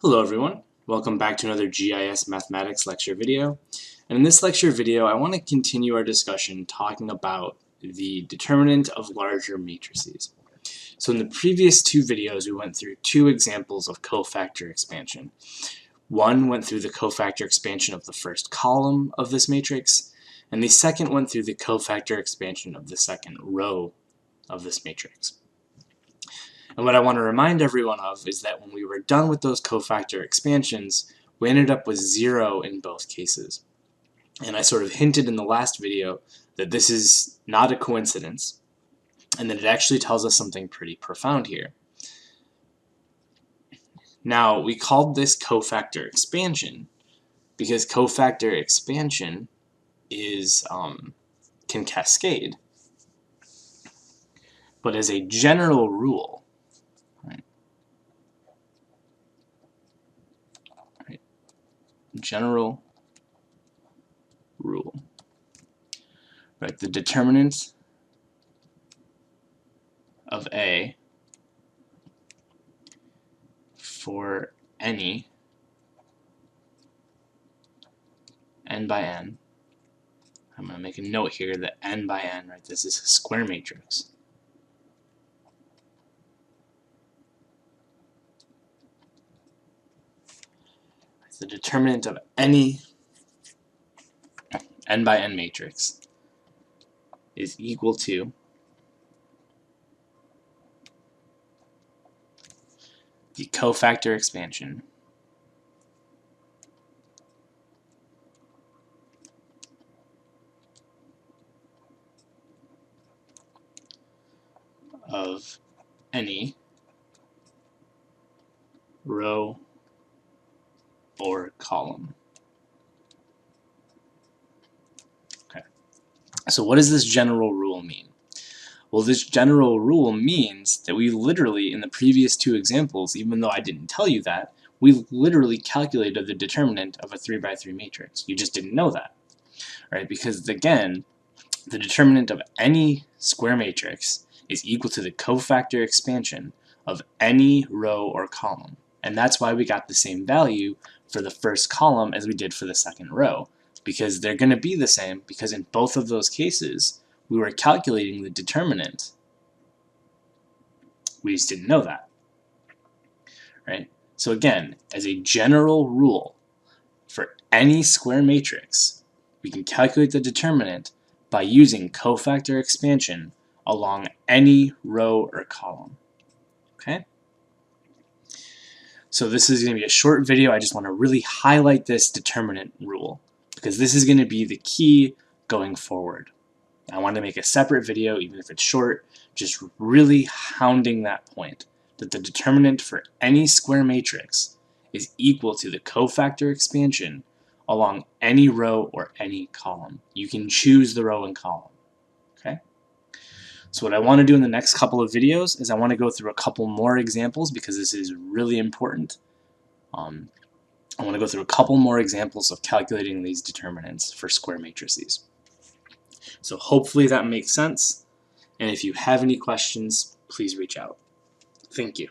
Hello everyone, welcome back to another GIS Mathematics lecture video. And in this lecture video I want to continue our discussion talking about the determinant of larger matrices. So in the previous two videos we went through two examples of cofactor expansion. One went through the cofactor expansion of the first column of this matrix, and the second went through the cofactor expansion of the second row of this matrix. And what I want to remind everyone of is that when we were done with those cofactor expansions, we ended up with 0 in both cases. And I sort of hinted in the last video that this is not a coincidence, and that it actually tells us something pretty profound here. Now, we called this cofactor expansion because cofactor expansion is can cascade. But as a general rule, general rule, right? The determinant of A for any n by n. I'm going to make a note here that n by n, right? This is a square matrix. The determinant of any n by n matrix is equal to the cofactor expansion of any row or column. Okay. So what does this general rule mean? Well, this general rule means that we literally, in the previous two examples, even though I didn't tell you that, we literally calculated the determinant of a 3 by 3 matrix. You just didn't know that, right? Because again, the determinant of any square matrix is equal to the cofactor expansion of any row or column. And that's why we got the same value for the first column as we did for the second row, because they're going to be the same, because in both of those cases we were calculating the determinant. We just didn't know that, right? So again, as a general rule, for any square matrix we can calculate the determinant by using cofactor expansion along any row or column. Okay? So this is going to be a short video. I just want to really highlight this determinant rule because this is going to be the key going forward. I want to make a separate video, even if it's short, just really hounding that point, that the determinant for any square matrix is equal to the cofactor expansion along any row or any column. You can choose the row and column. Okay? So what I want to do in the next couple of videos is I want to go through a couple more examples because this is really important. I want to go through a couple more examples of calculating these determinants for square matrices. So hopefully that makes sense. And if you have any questions, please reach out. Thank you.